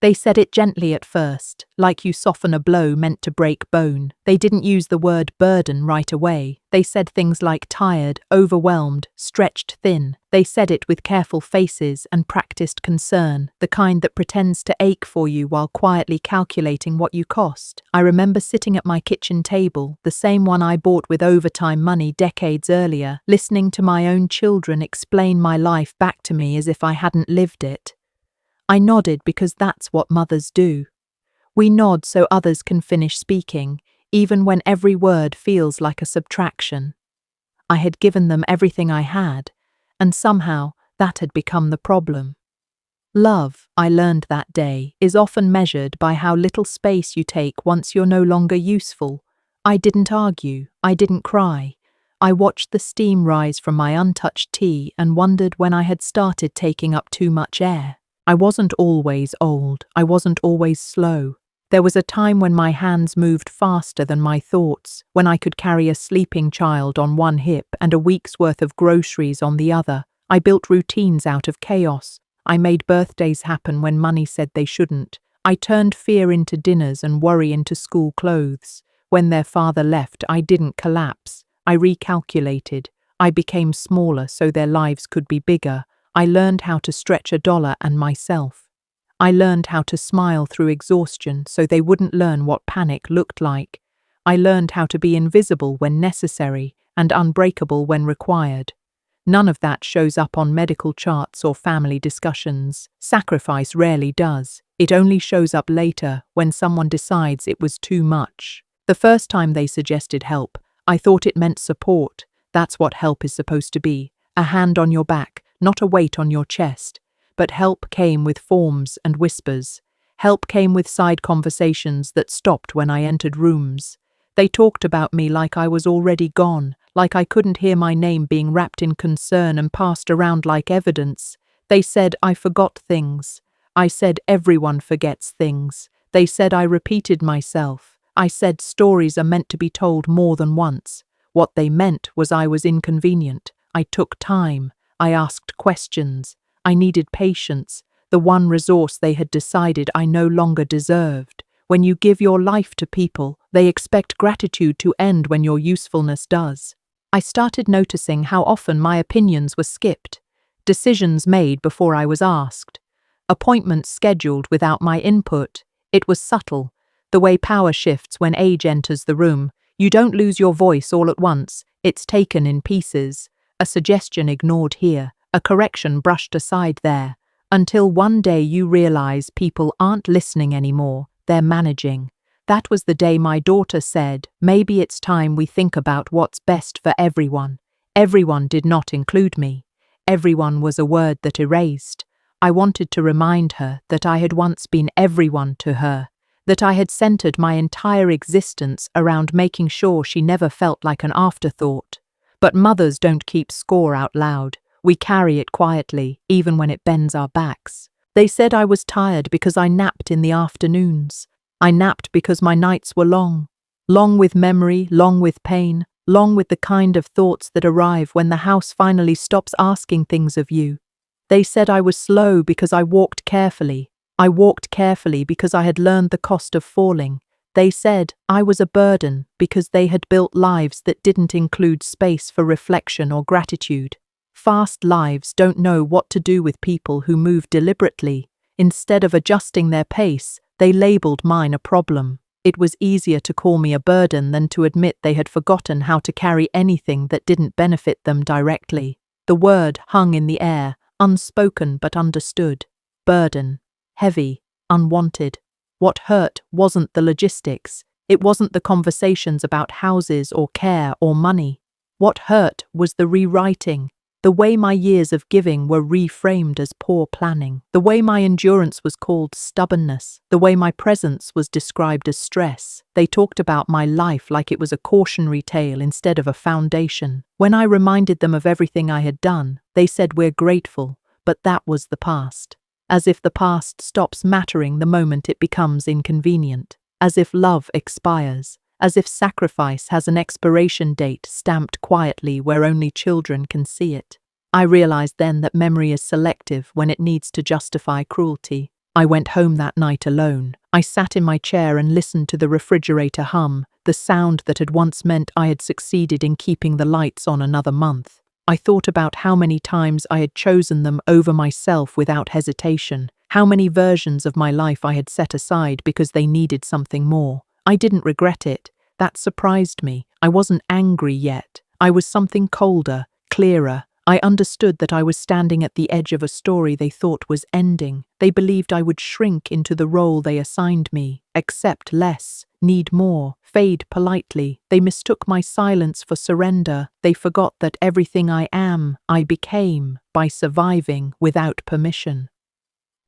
They said it gently at first, like you soften a blow meant to break bone. They didn't use the word burden right away. They said things like tired, overwhelmed, stretched thin. They said it with careful faces and practiced concern, the kind that pretends to ache for you while quietly calculating what you cost. I remember sitting at my kitchen table, the same one I bought with overtime money decades earlier, listening to my own children explain my life back to me as if I hadn't lived it. I nodded because that's what mothers do. We nod so others can finish speaking, even when every word feels like a subtraction. I had given them everything I had, and somehow that had become the problem. Love, I learned that day, is often measured by how little space you take once you're no longer useful. I didn't argue, I didn't cry. I watched the steam rise from my untouched tea and wondered when I had started taking up too much air. I wasn't always old, I wasn't always slow. There was a time when my hands moved faster than my thoughts, when I could carry a sleeping child on one hip and a week's worth of groceries on the other. I built routines out of chaos. I made birthdays happen when money said they shouldn't. I turned fear into dinners and worry into school clothes. When their father left, I didn't collapse. I recalculated. I became smaller so their lives could be bigger. I learned how to stretch a dollar and myself. I learned how to smile through exhaustion so they wouldn't learn what panic looked like. I learned how to be invisible when necessary and unbreakable when required. None of that shows up on medical charts or family discussions. Sacrifice rarely does. It only shows up later when someone decides it was too much. The first time they suggested help, I thought it meant support. That's what help is supposed to be. A hand on your back, not a weight on your chest. But help came with forms and whispers. Help came with side conversations that stopped when I entered rooms. They talked about me like I was already gone, like I couldn't hear my name being wrapped in concern and passed around like evidence. They said I forgot things. I said everyone forgets things. They said I repeated myself. I said stories are meant to be told more than once. What they meant was I was inconvenient. I took time. I asked questions. I needed patience, the one resource they had decided I no longer deserved. When you give your life to people, they expect gratitude to end when your usefulness does. I started noticing how often my opinions were skipped, decisions made before I was asked, appointments scheduled without my input. It was subtle, the way power shifts when age enters the room. You don't lose your voice all at once, it's taken in pieces. A suggestion ignored here, a correction brushed aside there, until one day you realize people aren't listening anymore, they're managing. That was the day my daughter said, maybe it's time we think about what's best for everyone. Everyone did not include me. Everyone was a word that erased. I wanted to remind her that I had once been everyone to her, that I had centered my entire existence around making sure she never felt like an afterthought. But mothers don't keep score out loud. We carry it quietly, even when it bends our backs. They said I was tired because I napped in the afternoons. I napped because my nights were long. Long with memory, long with pain, long with the kind of thoughts that arrive when the house finally stops asking things of you. They said I was slow because I walked carefully. I walked carefully because I had learned the cost of falling. They said I was a burden because they had built lives that didn't include space for reflection or gratitude. Fast lives don't know what to do with people who move deliberately. Instead of adjusting their pace, they labeled mine a problem. It was easier to call me a burden than to admit they had forgotten how to carry anything that didn't benefit them directly. The word hung in the air, unspoken but understood. Burden. Heavy. Unwanted. What hurt wasn't the logistics. It wasn't the conversations about houses or care or money. What hurt was the rewriting. The way my years of giving were reframed as poor planning. The way my endurance was called stubbornness. The way my presence was described as stress. They talked about my life like it was a cautionary tale instead of a foundation. When I reminded them of everything I had done, they said we're grateful, but that was the past. As if the past stops mattering the moment it becomes inconvenient. As if love expires. As if sacrifice has an expiration date stamped quietly where only children can see it. I realized then that memory is selective when it needs to justify cruelty. I went home that night alone. I sat in my chair and listened to the refrigerator hum, the sound that had once meant I had succeeded in keeping the lights on another month. I thought about how many times I had chosen them over myself without hesitation, how many versions of my life I had set aside because they needed something more. I didn't regret it. That surprised me. I wasn't angry yet. I was something colder, clearer. I understood that I was standing at the edge of a story they thought was ending. They believed I would shrink into the role they assigned me, accept less, need more, fade politely. They mistook my silence for surrender. They forgot that everything I am, I became by surviving without permission.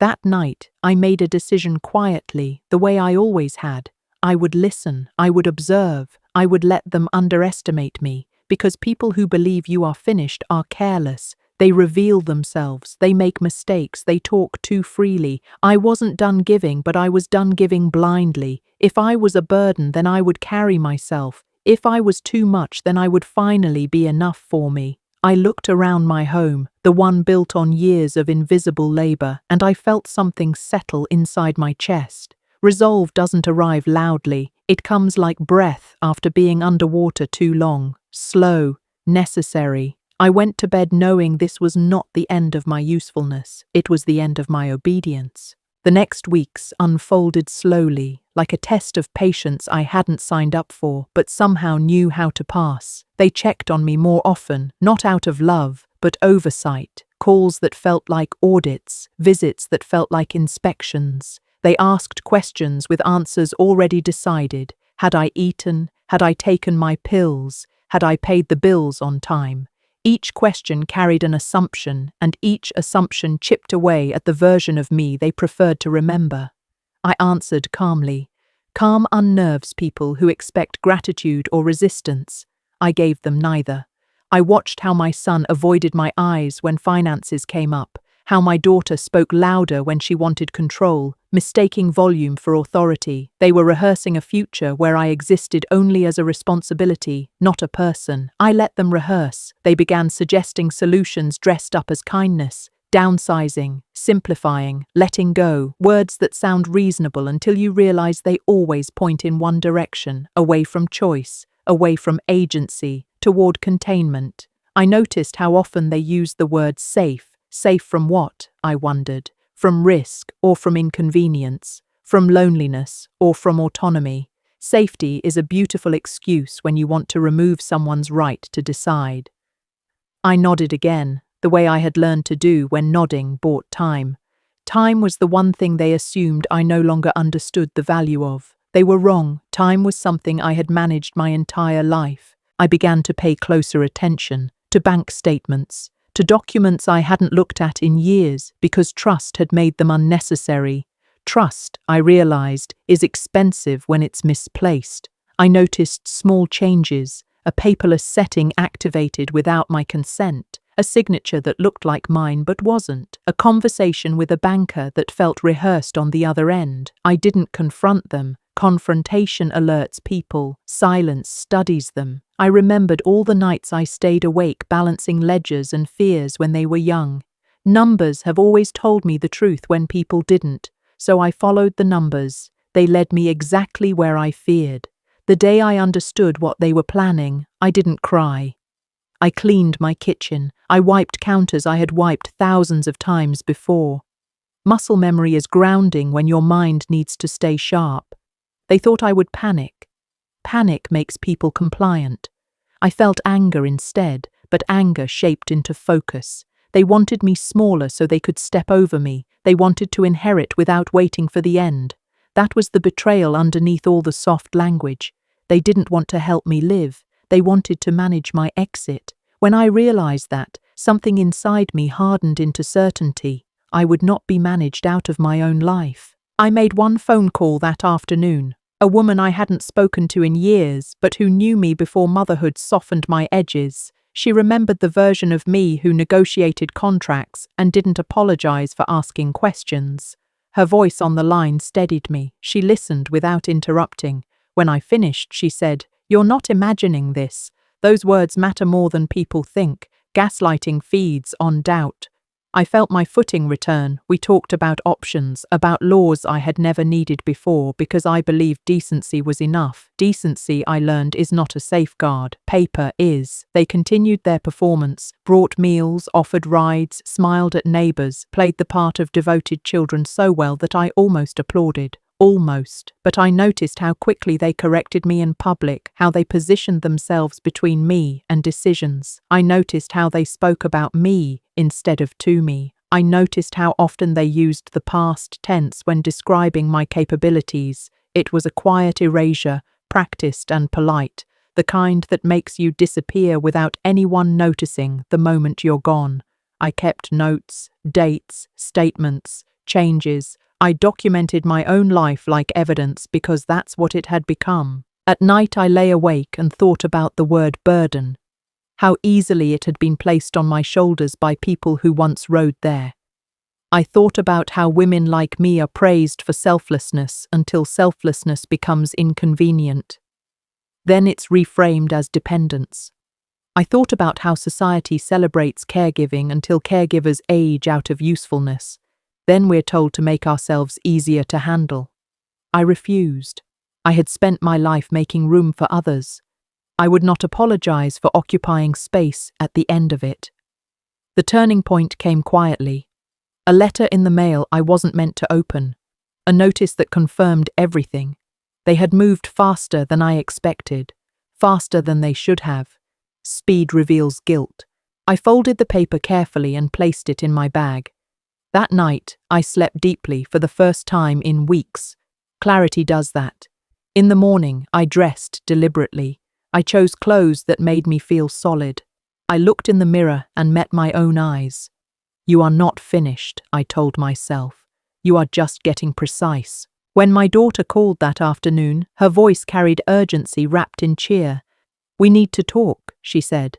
That night, I made a decision quietly, the way I always had. I would listen, I would observe, I would let them underestimate me, because people who believe you are finished are careless. They reveal themselves, they make mistakes, they talk too freely. I wasn't done giving, but I was done giving blindly. If I was a burden, then I would carry myself. If I was too much, then I would finally be enough for me. I looked around my home, the one built on years of invisible labor, and I felt something settle inside my chest. Resolve doesn't arrive loudly. It comes like breath after being underwater too long, slow, necessary. I went to bed knowing this was not the end of my usefulness. It was the end of my obedience. The next weeks unfolded slowly, like a test of patience I hadn't signed up for, but somehow knew how to pass. They checked on me more often, not out of love, but oversight. Calls that felt like audits, visits that felt like inspections. They asked questions with answers already decided. Had I eaten? Had I taken my pills? Had I paid the bills on time? Each question carried an assumption, and each assumption chipped away at the version of me they preferred to remember. I answered calmly. Calm unnerves people who expect gratitude or resistance. I gave them neither. I watched how my son avoided my eyes when finances came up, how my daughter spoke louder when she wanted control, mistaking volume for authority. They were rehearsing a future where I existed only as a responsibility, not a person. I let them rehearse. They began suggesting solutions dressed up as kindness, downsizing, simplifying, letting go, words that sound reasonable until you realize they always point in one direction, away from choice, away from agency, toward containment. I noticed how often they used the word safe. Safe from what, I wondered? From risk or from inconvenience? From loneliness or from autonomy? Safety is a beautiful excuse when you want to remove someone's right to decide. I nodded again, the way I had learned to do when nodding bought time. Time was the one thing they assumed I no longer understood the value of. They were wrong. Time was something I had managed my entire life. I began to pay closer attention to bank statements, to documents I hadn't looked at in years because trust had made them unnecessary. Trust, I realized, is expensive when it's misplaced. I noticed small changes, a paperless setting activated without my consent, a signature that looked like mine but wasn't, a conversation with a banker that felt rehearsed on the other end. I didn't confront them. Confrontation alerts people, silence studies them. I remembered all the nights I stayed awake balancing ledgers and fears when they were young. Numbers have always told me the truth when people didn't, so I followed the numbers. They led me exactly where I feared. The day I understood what they were planning, I didn't cry. I cleaned my kitchen. I wiped counters I had wiped thousands of times before. Muscle memory is grounding when your mind needs to stay sharp. They thought I would panic. Panic makes people compliant. I felt anger instead, but anger shaped into focus. They wanted me smaller so they could step over me. They wanted to inherit without waiting for the end. That was the betrayal underneath all the soft language. They didn't want to help me live. They wanted to manage my exit. When I realized that, something inside me hardened into certainty. I would not be managed out of my own life. I made one phone call that afternoon. A woman I hadn't spoken to in years, but who knew me before motherhood softened my edges. She remembered the version of me who negotiated contracts and didn't apologize for asking questions. Her voice on the line steadied me. She listened without interrupting. When I finished, she said, "You're not imagining this. Those words matter more than people think. Gaslighting feeds on doubt." I felt my footing return. We talked about options, about laws I had never needed before because I believed decency was enough. Decency, I learned, is not a safeguard. Paper is. They continued their performance, brought meals, offered rides, smiled at neighbours, played the part of devoted children so well that I almost applauded. Almost. But I noticed how quickly they corrected me in public, how they positioned themselves between me and decisions. I noticed how they spoke about me instead of to me. I noticed how often they used the past tense when describing my capabilities. It was a quiet erasure, practiced and polite, the kind that makes you disappear without anyone noticing the moment you're gone. I kept notes, dates, statements, changes. I documented my own life like evidence because that's what it had become. At night I lay awake and thought about the word burden, how easily it had been placed on my shoulders by people who once rode there. I thought about how women like me are praised for selflessness until selflessness becomes inconvenient. Then it's reframed as dependence. I thought about how society celebrates caregiving until caregivers age out of usefulness. Then we're told to make ourselves easier to handle. I refused. I had spent my life making room for others. I would not apologize for occupying space at the end of it. The turning point came quietly. A letter in the mail I wasn't meant to open. A notice that confirmed everything. They had moved faster than I expected. Faster than they should have. Speed reveals guilt. I folded the paper carefully and placed it in my bag. That night, I slept deeply for the first time in weeks. Clarity does that. In the morning, I dressed deliberately. I chose clothes that made me feel solid. I looked in the mirror and met my own eyes. You are not finished, I told myself. You are just getting precise. When my daughter called that afternoon, her voice carried urgency wrapped in cheer. We need to talk, she said.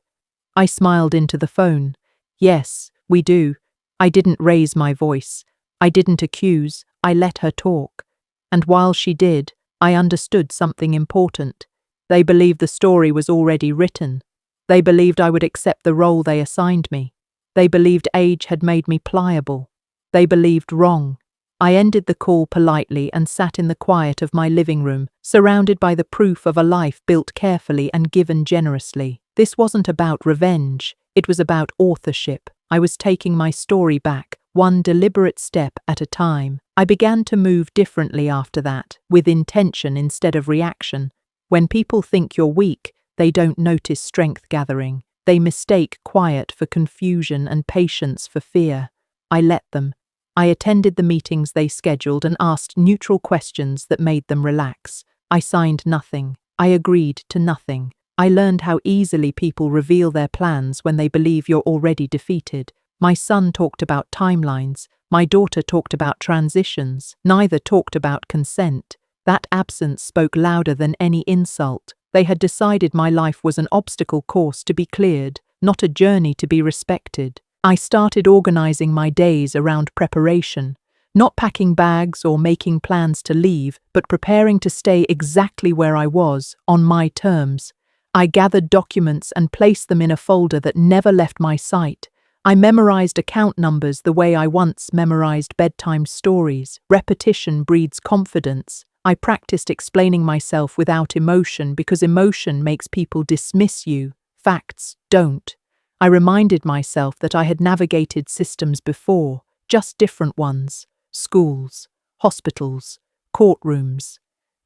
I smiled into the phone. Yes, we do. I didn't raise my voice. I didn't accuse. I let her talk. And while she did, I understood something important. They believed the story was already written. They believed I would accept the role they assigned me. They believed age had made me pliable. They believed wrong. I ended the call politely and sat in the quiet of my living room, surrounded by the proof of a life built carefully and given generously. This wasn't about revenge. It was about authorship. I was taking my story back, one deliberate step at a time. I began to move differently after that, with intention instead of reaction. When people think you're weak, they don't notice strength gathering. They mistake quiet for confusion and patience for fear. I let them. I attended the meetings they scheduled and asked neutral questions that made them relax. I signed nothing. I agreed to nothing. I learned how easily people reveal their plans when they believe you're already defeated. My son talked about timelines. My daughter talked about transitions. Neither talked about consent. That absence spoke louder than any insult. They had decided my life was an obstacle course to be cleared, not a journey to be respected. I started organizing my days around preparation, not packing bags or making plans to leave, but preparing to stay exactly where I was, on my terms. I gathered documents and placed them in a folder that never left my sight. I memorized account numbers the way I once memorized bedtime stories. Repetition breeds confidence. I practiced explaining myself without emotion because emotion makes people dismiss you. Facts don't. I reminded myself that I had navigated systems before, just different ones. Schools, hospitals, courtrooms.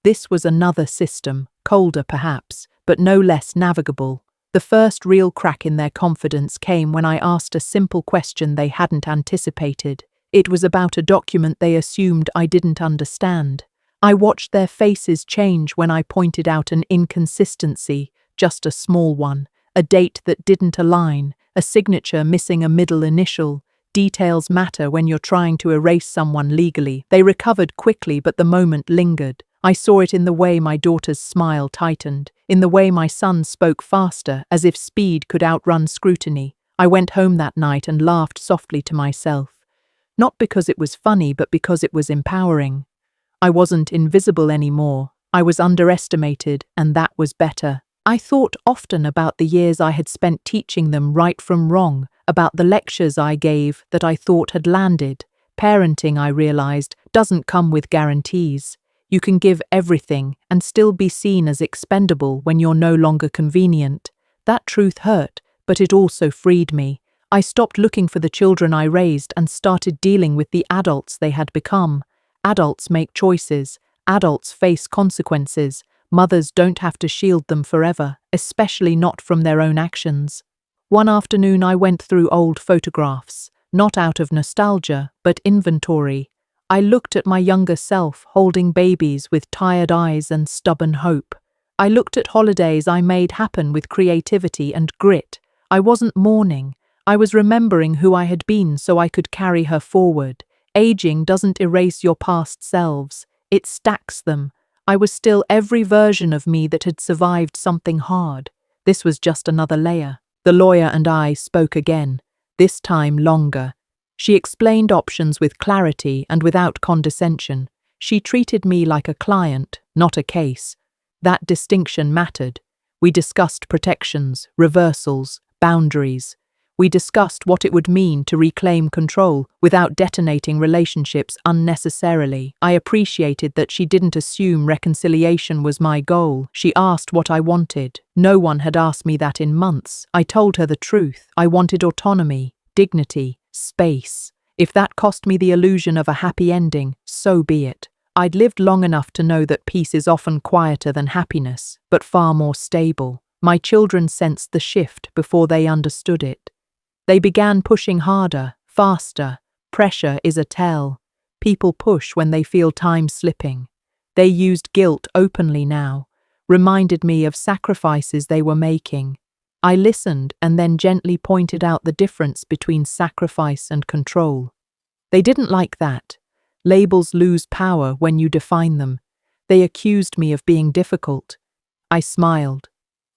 This was another system, colder perhaps, but no less navigable. The first real crack in their confidence came when I asked a simple question they hadn't anticipated. It was about a document they assumed I didn't understand. I watched their faces change when I pointed out an inconsistency, just a small one, a date that didn't align, a signature missing a middle initial. Details matter when you're trying to erase someone legally. They recovered quickly, but the moment lingered. I saw it in the way my daughter's smile tightened, in the way my son spoke faster, as if speed could outrun scrutiny. I went home that night and laughed softly to myself. Not because it was funny, but because it was empowering. I wasn't invisible anymore. I was underestimated, and that was better. I thought often about the years I had spent teaching them right from wrong, about the lectures I gave that I thought had landed. Parenting, I realized, doesn't come with guarantees. You can give everything and still be seen as expendable when you're no longer convenient. That truth hurt, but it also freed me. I stopped looking for the children I raised and started dealing with the adults they had become. Adults make choices. Adults face consequences. Mothers don't have to shield them forever, especially not from their own actions. One afternoon I went through old photographs, not out of nostalgia, but inventory. I looked at my younger self holding babies with tired eyes and stubborn hope. I looked at holidays I made happen with creativity and grit. I wasn't mourning. I was remembering who I had been so I could carry her forward. Aging doesn't erase your past selves, it stacks them. I was still every version of me that had survived something hard. This was just another layer. The lawyer and I spoke again, this time longer. She explained options with clarity and without condescension. She treated me like a client, not a case. That distinction mattered. We discussed protections, reversals, boundaries. We discussed what it would mean to reclaim control without detonating relationships unnecessarily. I appreciated that she didn't assume reconciliation was my goal. She asked what I wanted. No one had asked me that in months. I told her the truth. I wanted autonomy, dignity, space. If that cost me the illusion of a happy ending, so be it. I'd lived long enough to know that peace is often quieter than happiness, but far more stable. My children sensed the shift before they understood it. They began pushing harder, faster. Pressure is a tell. People push when they feel time slipping. They used guilt openly now, reminded me of sacrifices they were making. I listened and then gently pointed out the difference between sacrifice and control. They didn't like that. Labels lose power when you define them. They accused me of being difficult. I smiled.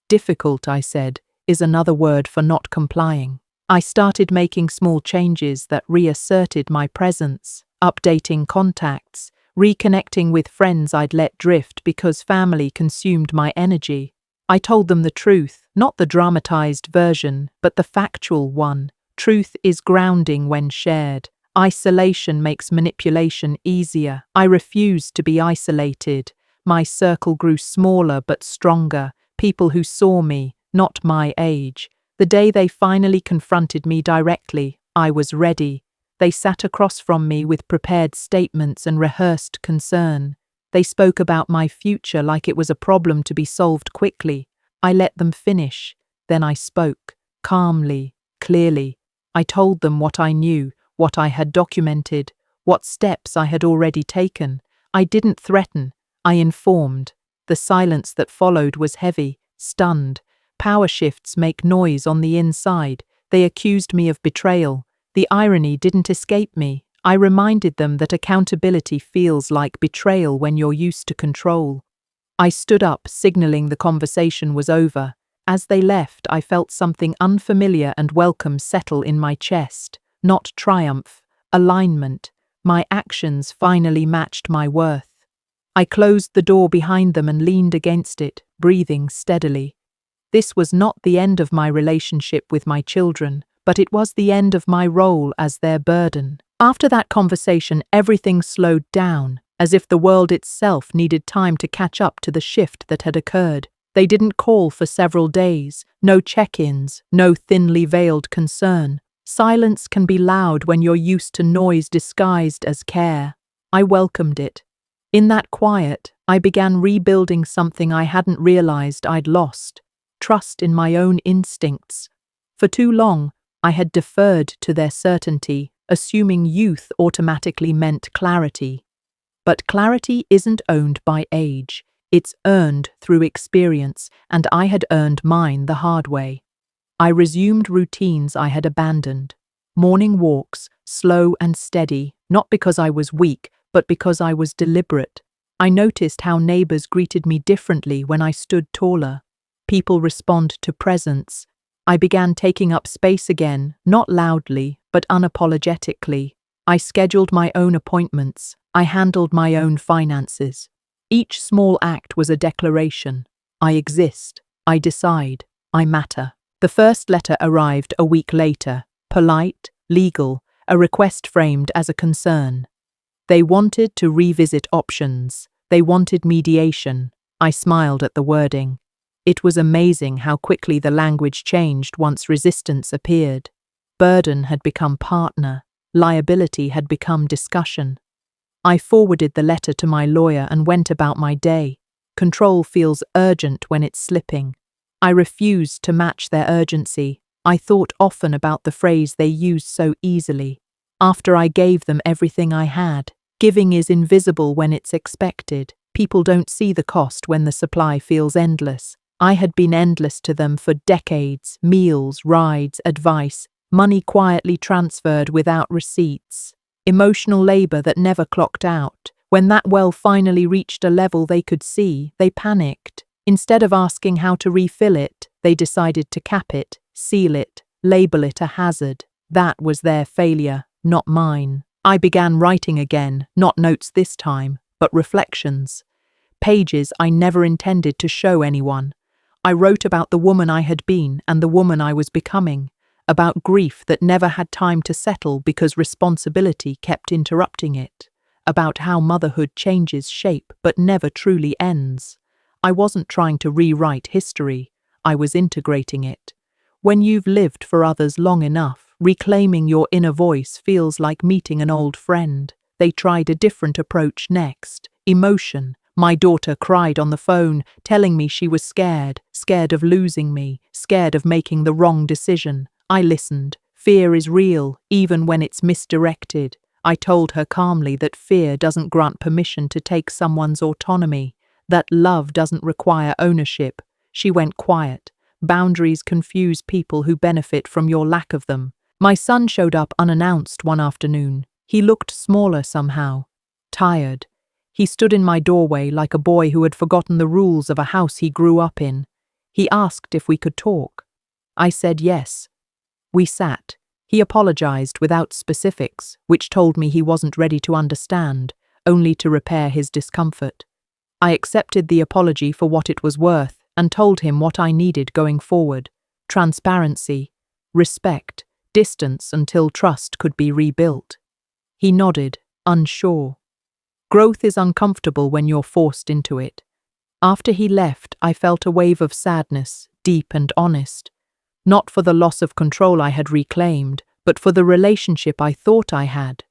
Difficult, I said, is another word for not complying. I started making small changes that reasserted my presence, updating contacts, reconnecting with friends I'd let drift because family consumed my energy. I told them the truth, not the dramatized version, but the factual one. Truth is grounding when shared. Isolation makes manipulation easier. I refused to be isolated. My circle grew smaller but stronger. People who saw me, not my age. The day they finally confronted me directly, I was ready. They sat across from me with prepared statements and rehearsed concern. They spoke about my future like it was a problem to be solved quickly. I let them finish. Then I spoke, calmly, clearly. I told them what I knew, what I had documented, what steps I had already taken. I didn't threaten, I informed. The silence that followed was heavy, stunned. Power shifts make noise on the inside. They accused me of betrayal. The irony didn't escape me. I reminded them that accountability feels like betrayal when you're used to control. I stood up, signaling the conversation was over. As they left, I felt something unfamiliar and welcome settle in my chest. Not triumph, alignment. My actions finally matched my worth. I closed the door behind them and leaned against it, breathing steadily. This was not the end of my relationship with my children, but it was the end of my role as their burden. After that conversation, everything slowed down, as if the world itself needed time to catch up to the shift that had occurred. They didn't call for several days, no check-ins, no thinly veiled concern. Silence can be loud when you're used to noise disguised as care. I welcomed it. In that quiet, I began rebuilding something I hadn't realized I'd lost. Trust in my own instincts. For too long, I had deferred to their certainty, assuming youth automatically meant clarity. But clarity isn't owned by age. It's earned through experience, and I had earned mine the hard way. I resumed routines I had abandoned. Morning walks, slow and steady, not because I was weak, but because I was deliberate. I noticed how neighbors greeted me differently when I stood taller. People respond to presence. I began taking up space again, not loudly, but unapologetically. I scheduled my own appointments. I handled my own finances. Each small act was a declaration. I exist. I decide. I matter. The first letter arrived a week later. polite, legal, a request framed as a concern. They wanted to revisit options. They wanted mediation. I smiled at the wording. It was amazing how quickly the language changed once resistance appeared. Burden had become partner. Liability had become discussion. I forwarded the letter to my lawyer and went about my day. Control feels urgent when it's slipping. I refused to match their urgency. I thought often about the phrase they used so easily. After I gave them everything I had. Giving is invisible when it's expected. People don't see the cost when the supply feels endless. I had been endless to them for decades. Meals, rides, advice, money quietly transferred without receipts. Emotional labor that never clocked out. When that well finally reached a level they could see, they panicked. Instead of asking how to refill it, they decided to cap it, seal it, label it a hazard. That was their failure, not mine. I began writing again, not notes this time, but reflections. Pages I never intended to show anyone. I wrote about the woman I had been and the woman I was becoming, about grief that never had time to settle because responsibility kept interrupting it, about how motherhood changes shape but never truly ends. I wasn't trying to rewrite history, I was integrating it. When you've lived for others long enough, reclaiming your inner voice feels like meeting an old friend. They tried a different approach next. Emotion. My daughter cried on the phone, telling me she was scared of losing me, scared of making the wrong decision. I listened. Fear is real, even when it's misdirected. I told her calmly that fear doesn't grant permission to take someone's autonomy, that love doesn't require ownership. She went quiet. Boundaries confuse people who benefit from your lack of them. My son showed up unannounced one afternoon. He looked smaller somehow, tired. He stood in my doorway like a boy who had forgotten the rules of a house he grew up in. He asked if we could talk. I said yes. We sat. He apologized without specifics, which told me he wasn't ready to understand, only to repair his discomfort. I accepted the apology for what it was worth and told him what I needed going forward. Transparency, respect, distance until trust could be rebuilt. He nodded, unsure. Growth is uncomfortable when you're forced into it. After he left, I felt a wave of sadness, deep and honest. Not for the loss of control I had reclaimed, but for the relationship I thought I had.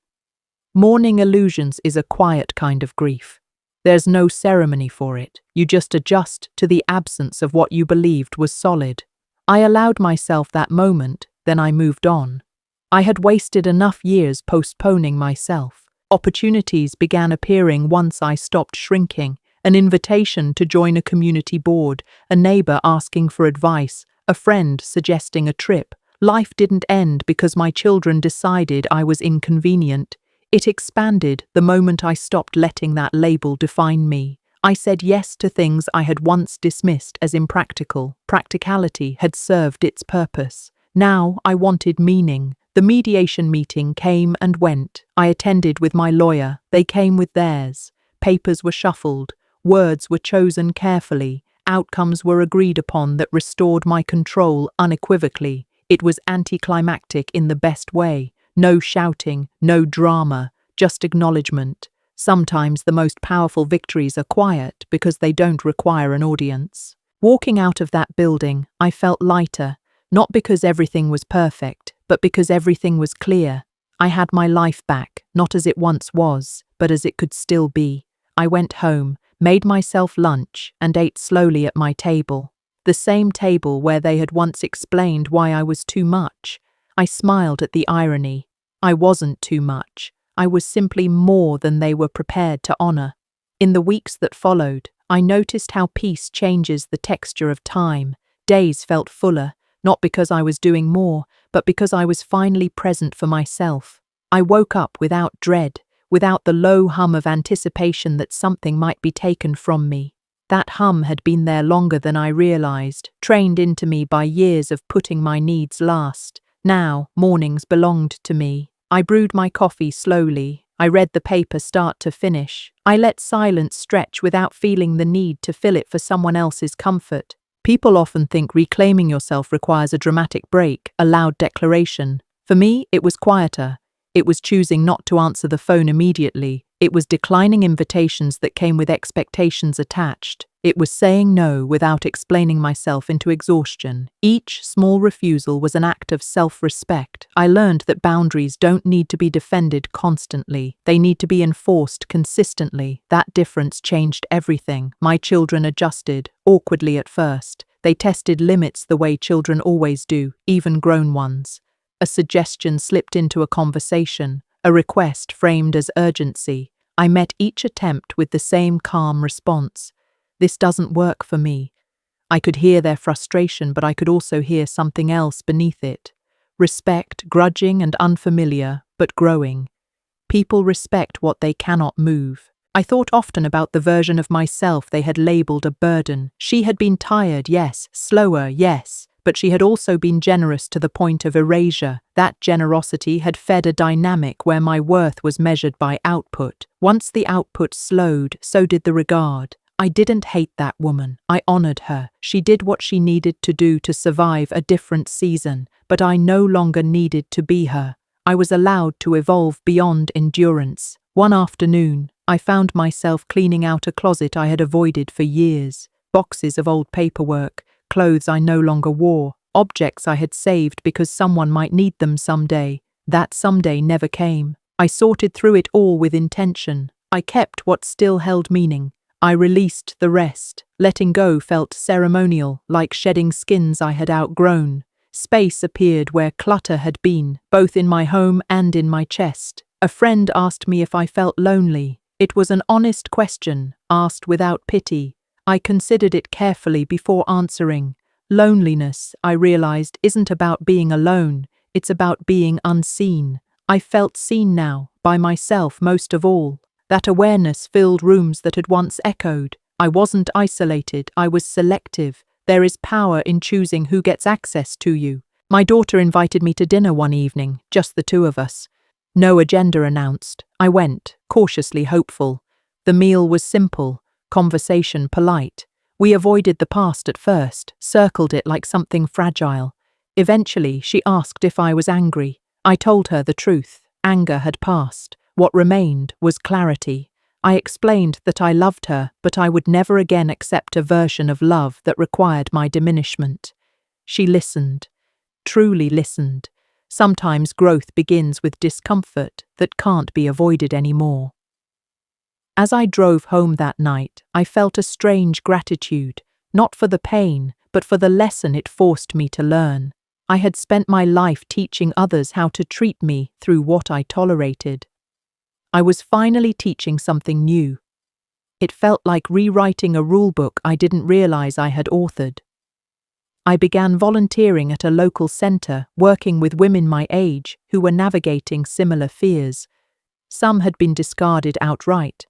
Mourning illusions is a quiet kind of grief. There's no ceremony for it. You just adjust to the absence of what you believed was solid. I allowed myself that moment, then I moved on. I had wasted enough years postponing myself. Opportunities began appearing once I stopped shrinking. An invitation to join a community board, a neighbor asking for advice, a friend suggesting a trip. Life didn't end because my children decided I was inconvenient. It expanded the moment I stopped letting that label define me. I said yes to things I had once dismissed as impractical. Practicality had served its purpose. Now I wanted meaning. The mediation meeting came and went. I attended with my lawyer. They came with theirs. Papers were shuffled. Words were chosen carefully. Outcomes were agreed upon that restored my control unequivocally. It was anticlimactic in the best way. No shouting, no drama, just acknowledgement. Sometimes the most powerful victories are quiet because they don't require an audience. Walking out of that building, I felt lighter, not because everything was perfect, but because everything was clear. I had my life back, not as it once was, but as it could still be. I went home, made myself lunch, and ate slowly at my table. The same table where they had once explained why I was too much. I smiled at the irony. I wasn't too much. I was simply more than they were prepared to honor. In the weeks that followed, I noticed how peace changes the texture of time. Days felt fuller, not because I was doing more, but because I was finally present for myself. I woke up without dread, without the low hum of anticipation that something might be taken from me. That hum had been there longer than I realized, trained into me by years of putting my needs last. Now, mornings belonged to me. I brewed my coffee slowly. I read the paper start to finish. I let silence stretch without feeling the need to fill it for someone else's comfort. People often think reclaiming yourself requires a dramatic break, a loud declaration. For me, it was quieter. It was choosing not to answer the phone immediately. It was declining invitations that came with expectations attached. It was saying no without explaining myself into exhaustion. Each small refusal was an act of self-respect. I learned that boundaries don't need to be defended constantly. They need to be enforced consistently. That difference changed everything. My children adjusted, awkwardly at first. They tested limits the way children always do, even grown ones. A suggestion slipped into a conversation, a request framed as urgency. I met each attempt with the same calm response. This doesn't work for me. I could hear their frustration, but I could also hear something else beneath it. Respect, grudging and unfamiliar, but growing. People respect what they cannot move. I thought often about the version of myself they had labeled a burden. She had been tired, yes, slower, yes, but she had also been generous to the point of erasure. That generosity had fed a dynamic where my worth was measured by output. Once the output slowed, so did the regard. I didn't hate that woman. I honored her. She did what she needed to do to survive a different season, but I no longer needed to be her. I was allowed to evolve beyond endurance. One afternoon, I found myself cleaning out a closet I had avoided for years. Boxes of old paperwork, clothes I no longer wore, objects I had saved because someone might need them someday. That someday never came. I sorted through it all with intention. I kept what still held meaning. I released the rest. Letting go felt ceremonial, like shedding skins I had outgrown. Space appeared where clutter had been, both in my home and in my chest. A friend asked me if I felt lonely. It was an honest question, asked without pity. I considered it carefully before answering. Loneliness, I realized, isn't about being alone. It's about being unseen. I felt seen now, by myself most of all. That awareness filled rooms that had once echoed. I wasn't isolated, I was selective. There is power in choosing who gets access to you. My daughter invited me to dinner one evening, just the two of us. No agenda announced. I went, cautiously hopeful. The meal was simple, conversation polite. We avoided the past at first, circled it like something fragile. Eventually, she asked if I was angry. I told her the truth. Anger had passed. What remained was clarity. I explained that I loved her, but I would never again accept a version of love that required my diminishment. She listened, truly listened. Sometimes growth begins with discomfort that can't be avoided anymore. As I drove home that night, I felt a strange gratitude, not for the pain, but for the lesson it forced me to learn. I had spent my life teaching others how to treat me through what I tolerated. I was finally teaching something new. It felt like rewriting a rulebook I didn't realize I had authored. I began volunteering at a local center, working with women my age who were navigating similar fears. Some had been discarded outright.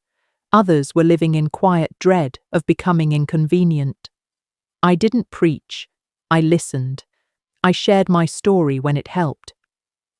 Others were living in quiet dread of becoming inconvenient. I didn't preach. I listened. I shared my story when it helped.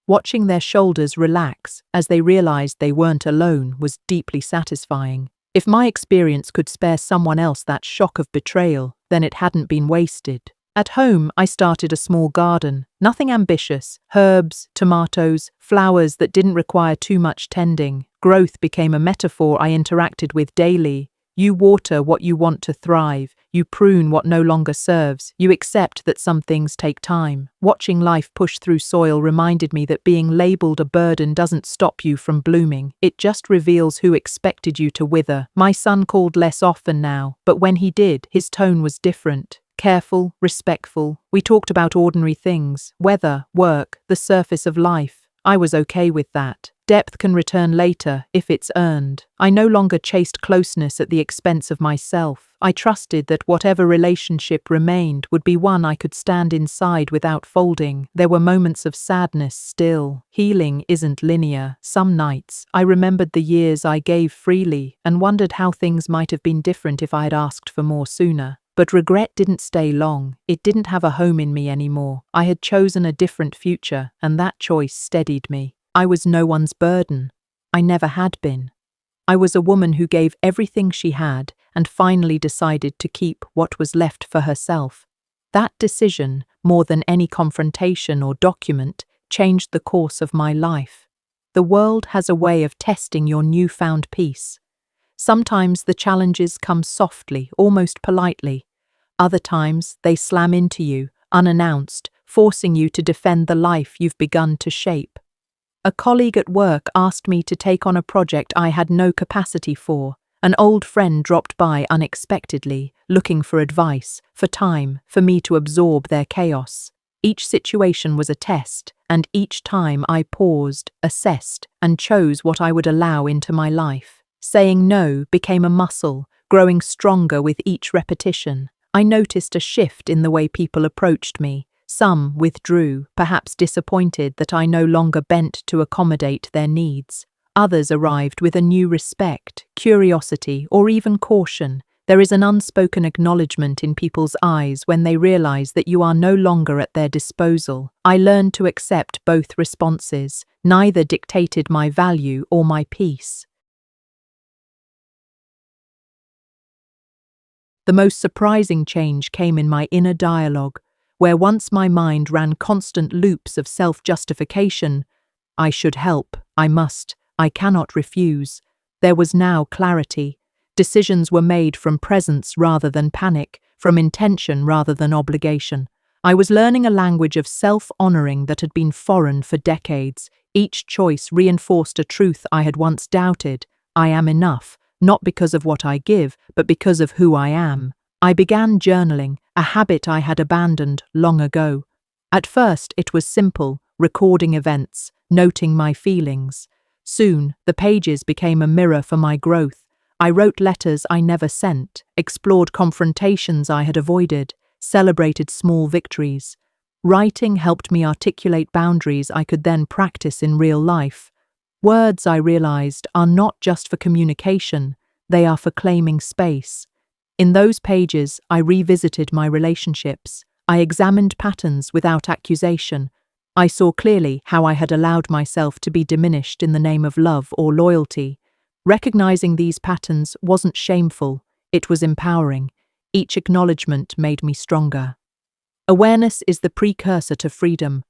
Watching their shoulders relax as they realized they weren't alone was deeply satisfying. If my experience could spare someone else that shock of betrayal, then it hadn't been wasted. At home, I started a small garden, nothing ambitious, herbs, tomatoes, flowers that didn't require too much tending. Growth became a metaphor I interacted with daily. You water what you want to thrive. You prune what no longer serves. You accept that some things take time. Watching life push through soil reminded me that being labeled a burden doesn't stop you from blooming. It just reveals who expected you to wither. My son called less often now, but when he did, his tone was different. Careful, respectful. We talked about ordinary things, weather, work, the surface of life. I was okay with that. Depth can return later, if it's earned. I no longer chased closeness at the expense of myself. I trusted that whatever relationship remained would be one I could stand inside without folding. There were moments of sadness still. Healing isn't linear. Some nights, I remembered the years I gave freely and wondered how things might have been different if I had asked for more sooner. But regret didn't stay long. It didn't have a home in me anymore. I had chosen a different future, and that choice steadied me. I was no one's burden. I never had been. I was a woman who gave everything she had and finally decided to keep what was left for herself. That decision, more than any confrontation or document, changed the course of my life. The world has a way of testing your newfound peace. Sometimes the challenges come softly, almost politely. Other times they slam into you, unannounced, forcing you to defend the life you've begun to shape. A colleague at work asked me to take on a project I had no capacity for. An old friend dropped by unexpectedly, looking for advice, for time, for me to absorb their chaos. Each situation was a test, and each time I paused, assessed, and chose what I would allow into my life. Saying no became a muscle, growing stronger with each repetition. I noticed a shift in the way people approached me. Some withdrew, perhaps disappointed that I no longer bent to accommodate their needs. Others arrived with a new respect, curiosity, or even caution. There is an unspoken acknowledgement in people's eyes when they realize that you are no longer at their disposal. I learned to accept both responses. Neither dictated my value or my peace. The most surprising change came in my inner dialogue, where once my mind ran constant loops of self-justification. I should help, I must, I cannot refuse. There was now clarity. Decisions were made from presence rather than panic, from intention rather than obligation. I was learning a language of self-honoring that had been foreign for decades. Each choice reinforced a truth I had once doubted. I am enough, not because of what I give, but because of who I am. I began journaling, a habit I had abandoned long ago. At first, it was simple, recording events, noting my feelings. Soon, the pages became a mirror for my growth. I wrote letters I never sent, explored confrontations I had avoided, celebrated small victories. Writing helped me articulate boundaries I could then practice in real life. Words, I realized, are not just for communication, they are for claiming space. In those pages, I revisited my relationships. I examined patterns without accusation. I saw clearly how I had allowed myself to be diminished in the name of love or loyalty. Recognizing these patterns wasn't shameful, it was empowering. Each acknowledgement made me stronger. Awareness is the precursor to freedom.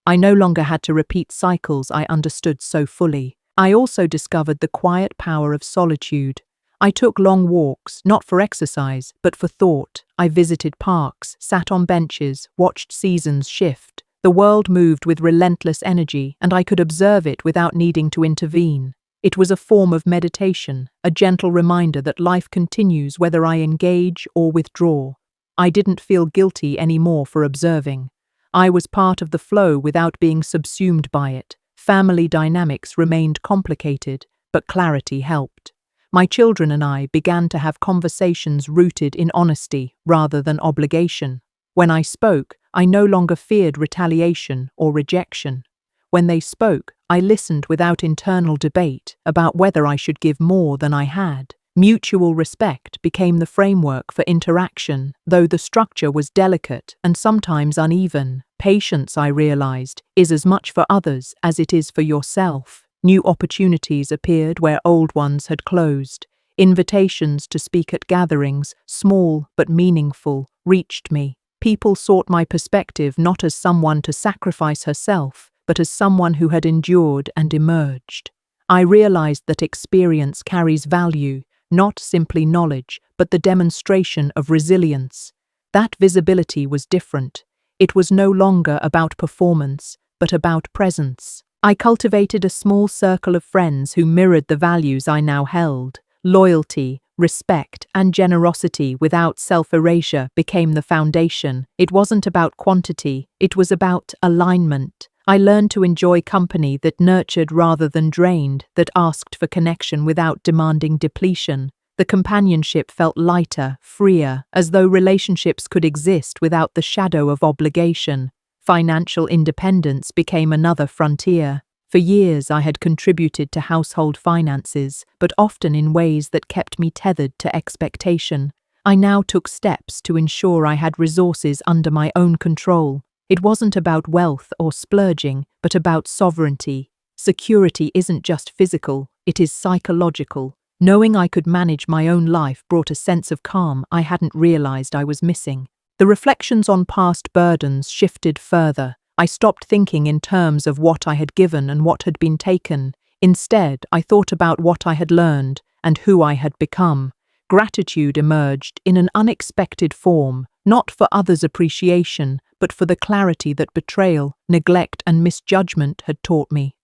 I no longer had to repeat cycles I understood so fully. I also discovered the quiet power of solitude. I took long walks, not for exercise, but for thought. I visited parks, sat on benches, watched seasons shift. The world moved with relentless energy, and I could observe it without needing to intervene. It was a form of meditation, a gentle reminder that life continues whether I engage or withdraw. I didn't feel guilty anymore for observing. I was part of the flow without being subsumed by it. Family dynamics remained complicated, but clarity helped. My children and I began to have conversations rooted in honesty rather than obligation. When I spoke, I no longer feared retaliation or rejection. When they spoke, I listened without internal debate about whether I should give more than I had. Mutual respect became the framework for interaction, though the structure was delicate and sometimes uneven. Patience, I realized, is as much for others as it is for yourself. New opportunities appeared where old ones had closed. Invitations to speak at gatherings, small but meaningful, reached me. People sought my perspective not as someone to sacrifice herself, but as someone who had endured and emerged. I realized that experience carries value, not simply knowledge, but the demonstration of resilience. That visibility was different. It was no longer about performance, but about presence. I cultivated a small circle of friends who mirrored the values I now held. Loyalty, respect, and generosity without self-erasure became the foundation. It wasn't about quantity, it was about alignment. I learned to enjoy company that nurtured rather than drained, that asked for connection without demanding depletion. The companionship felt lighter, freer, as though relationships could exist without the shadow of obligation. Financial independence became another frontier. For years I had contributed to household finances, but often in ways that kept me tethered to expectation. I now took steps to ensure I had resources under my own control. It wasn't about wealth or splurging, but about sovereignty. Security isn't just physical, it is psychological. Knowing I could manage my own life brought a sense of calm I hadn't realized I was missing. The reflections on past burdens shifted further. I stopped thinking in terms of what I had given and what had been taken. Instead, I thought about what I had learned and who I had become. Gratitude emerged in an unexpected form, not for others' appreciation, but for the clarity that betrayal, neglect, and misjudgment had taught me.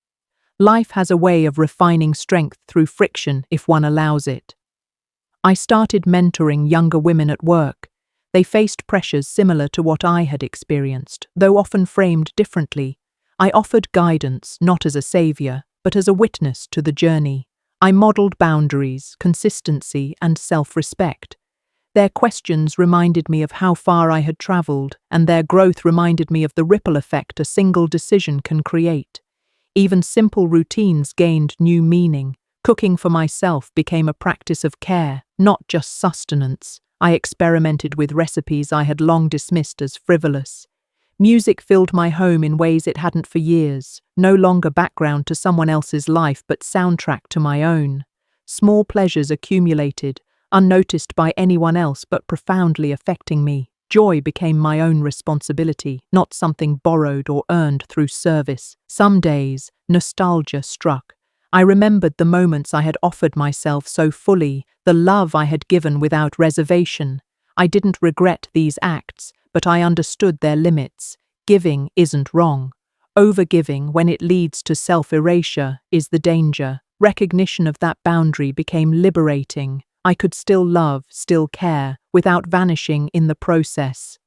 Life has a way of refining strength through friction if one allows it. I started mentoring younger women at work. They faced pressures similar to what I had experienced, though often framed differently. I offered guidance not as a savior, but as a witness to the journey. I modeled boundaries, consistency, and self-respect. Their questions reminded me of how far I had traveled, and their growth reminded me of the ripple effect a single decision can create. Even simple routines gained new meaning. Cooking for myself became a practice of care, not just sustenance. I experimented with recipes I had long dismissed as frivolous. Music filled my home in ways it hadn't for years, no longer background to someone else's life but soundtrack to my own. Small pleasures accumulated, unnoticed by anyone else but profoundly affecting me. Joy became my own responsibility, not something borrowed or earned through service. Some days, nostalgia struck. I remembered the moments I had offered myself so fully, the love I had given without reservation. I didn't regret these acts, but I understood their limits. Giving isn't wrong. Overgiving, when it leads to self-erasure, is the danger. Recognition of that boundary became liberating. I could still love, still care, without vanishing in the process.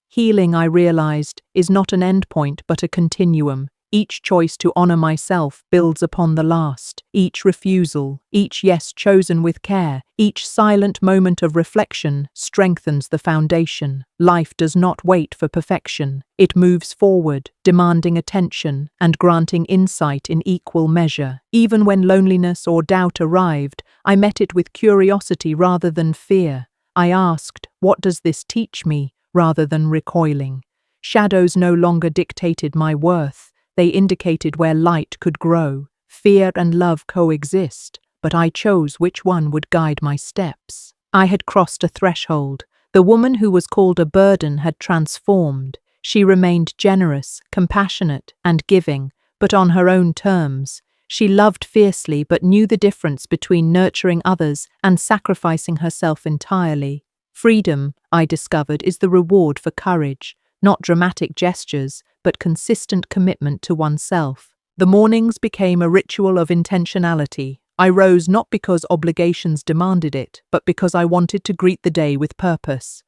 Healing, I realized, is not an endpoint but a continuum. Each choice to honor myself builds upon the last. Each refusal, each yes chosen with care, each silent moment of reflection strengthens the foundation. Life does not wait for perfection. It moves forward, demanding attention and granting insight in equal measure. Even when loneliness or doubt arrived, I met it with curiosity rather than fear. I asked, "What does this teach me?" rather than recoiling. Shadows no longer dictated my worth. They indicated where light could grow. Fear and love coexist, but I chose which one would guide my steps. I had crossed a threshold. The woman who was called a burden had transformed. She remained generous, compassionate, and giving, but on her own terms. She loved fiercely but knew the difference between nurturing others and sacrificing herself entirely. Freedom, I discovered, is the reward for courage, not dramatic gestures, but consistent commitment to oneself. The mornings became a ritual of intentionality. I rose not because obligations demanded it, but because I wanted to greet the day with purpose.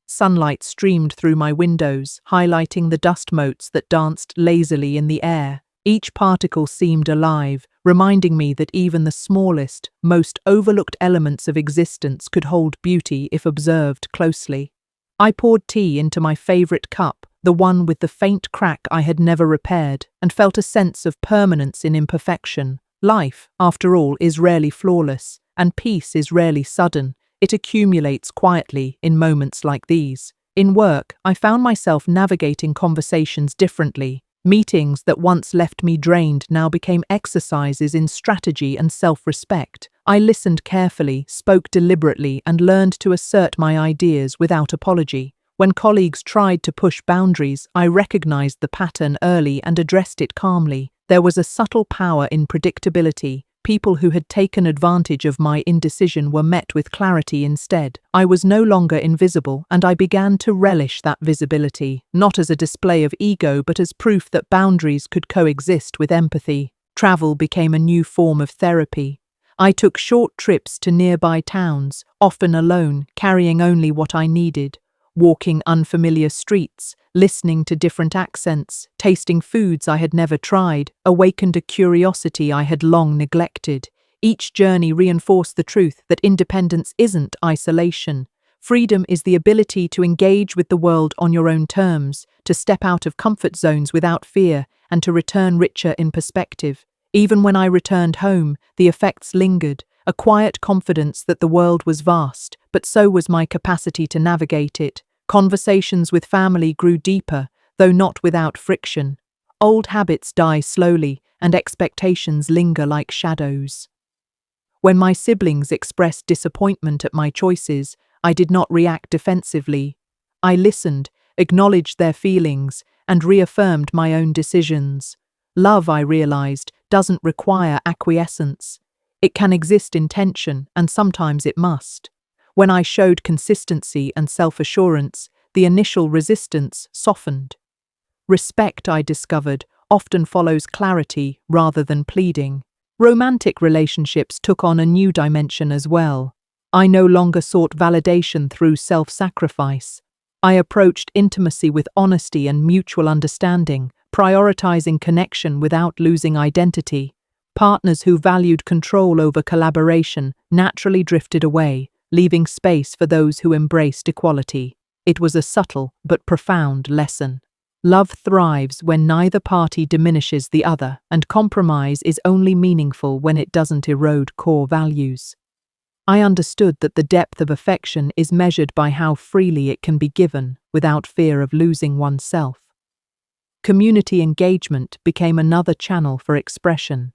Sunlight streamed through my windows, highlighting the dust motes that danced lazily in the air. Each particle seemed alive, reminding me that even the smallest, most overlooked elements of existence could hold beauty if observed closely. I poured tea into my favorite cup, the one with the faint crack I had never repaired, and felt a sense of permanence in imperfection. Life, after all, is rarely flawless, and peace is rarely sudden. It accumulates quietly in moments like these. In work, I found myself navigating conversations differently. Meetings that once left me drained now became exercises in strategy and self-respect. I listened carefully, spoke deliberately, and learned to assert my ideas without apology. When colleagues tried to push boundaries, I recognized the pattern early and addressed it calmly. There was a subtle power in predictability. People who had taken advantage of my indecision were met with clarity instead. I was no longer invisible, and I began to relish that visibility, not as a display of ego but as proof that boundaries could coexist with empathy. Travel became a new form of therapy. I took short trips to nearby towns, often alone, carrying only what I needed. Walking unfamiliar streets, listening to different accents, tasting foods I had never tried, awakened a curiosity I had long neglected. Each journey reinforced the truth that independence isn't isolation. Freedom is the ability to engage with the world on your own terms, to step out of comfort zones without fear, and to return richer in perspective. Even when I returned home, the effects lingered, a quiet confidence that the world was vast, but so was my capacity to navigate it. Conversations with family grew deeper, though not without friction. Old habits die slowly, and expectations linger like shadows. When my siblings expressed disappointment at my choices, I did not react defensively. I listened, acknowledged their feelings, and reaffirmed my own decisions. Love, I realized, doesn't require acquiescence. It can exist in tension, and sometimes it must. When I showed consistency and self-assurance, the initial resistance softened. Respect, I discovered, often follows clarity rather than pleading. Romantic relationships took on a new dimension as well. I no longer sought validation through self-sacrifice. I approached intimacy with honesty and mutual understanding, prioritizing connection without losing identity. Partners who valued control over collaboration naturally drifted away, leaving space for those who embraced equality. It was a subtle but profound lesson. Love thrives when neither party diminishes the other, and compromise is only meaningful when it doesn't erode core values. I understood that the depth of affection is measured by how freely it can be given, without fear of losing oneself. Community engagement became another channel for expression.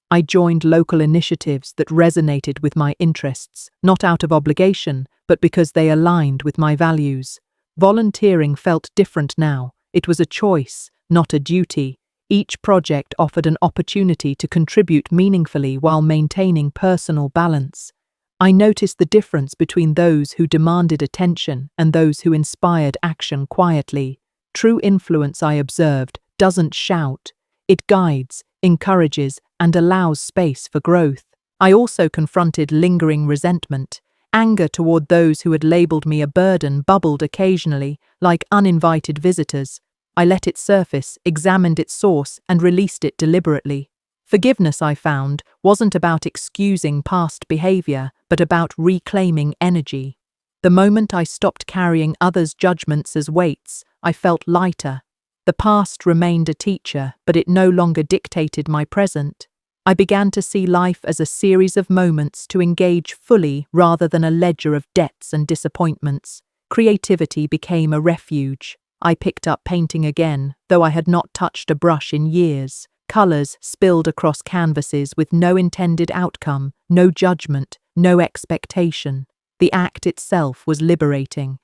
I joined local initiatives that resonated with my interests, not out of obligation, but because they aligned with my values. Volunteering felt different now. It was a choice, not a duty. Each project offered an opportunity to contribute meaningfully while maintaining personal balance. I noticed the difference between those who demanded attention and those who inspired action quietly. True influence, I observed, doesn't shout. It guides, encourages, and allows space for growth. I also confronted lingering resentment. Anger toward those who had labeled me a burden bubbled occasionally, like uninvited visitors. I let it surface, examined its source, and released it deliberately. Forgiveness, I found, wasn't about excusing past behavior, but about reclaiming energy. The moment I stopped carrying others' judgments as weights, I felt lighter. The past remained a teacher, but it no longer dictated my present. I began to see life as a series of moments to engage fully rather than a ledger of debts and disappointments. Creativity became a refuge. I picked up painting again, though I had not touched a brush in years. Colors spilled across canvases with no intended outcome, no judgment, no expectation. The act itself was liberating.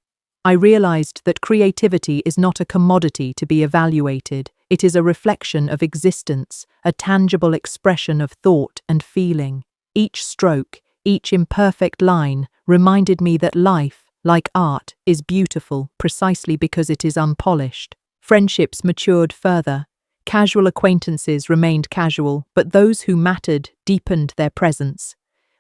I realized that creativity is not a commodity to be evaluated. It is a reflection of existence, a tangible expression of thought and feeling. Each stroke, each imperfect line, reminded me that life, like art, is beautiful precisely because it is unpolished. Friendships matured further. Casual acquaintances remained casual, but those who mattered deepened their presence.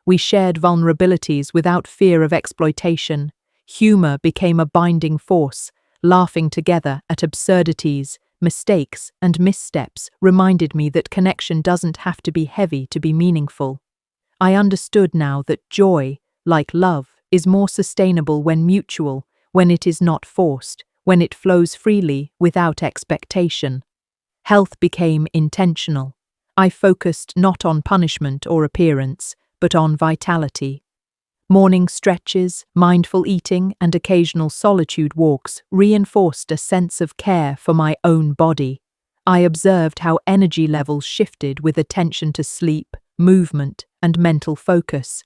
We shared vulnerabilities without fear of exploitation. Humor became a binding force. Laughing together at absurdities, mistakes, and missteps reminded me that connection doesn't have to be heavy to be meaningful. I understood now that joy, like love, is more sustainable when mutual, when it is not forced, when it flows freely without expectation. Health became intentional. I focused not on punishment or appearance, but on vitality. Morning stretches, mindful eating, and occasional solitude walks reinforced a sense of care for my own body. I observed how energy levels shifted with attention to sleep, movement, and mental focus.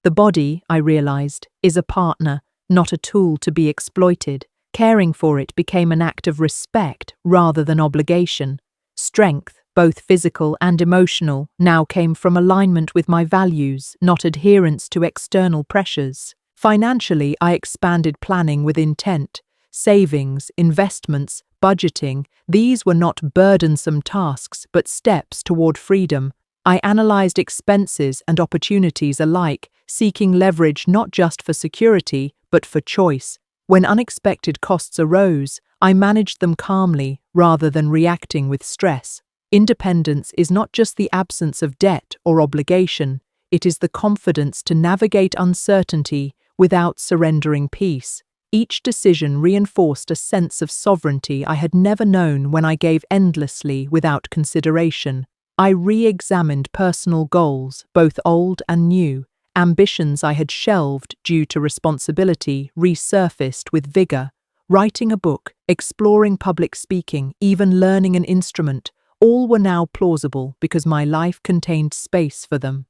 The body, I realized, is a partner, not a tool to be exploited. Caring for it became an act of respect rather than obligation. Strength, both physical and emotional, now came from alignment with my values, not adherence to external pressures. Financially, I expanded planning with intent. Savings, investments, budgeting, these were not burdensome tasks, but steps toward freedom. I analyzed expenses and opportunities alike, seeking leverage not just for security, but for choice. When unexpected costs arose, I managed them calmly rather than reacting with stress. Independence is not just the absence of debt or obligation, it is the confidence to navigate uncertainty without surrendering peace. Each decision reinforced a sense of sovereignty I had never known when I gave endlessly without consideration. I re-examined personal goals, both old and new. Ambitions I had shelved due to responsibility resurfaced with vigor. Writing a book, exploring public speaking, even learning an instrument, all were now plausible because my life contained space for them.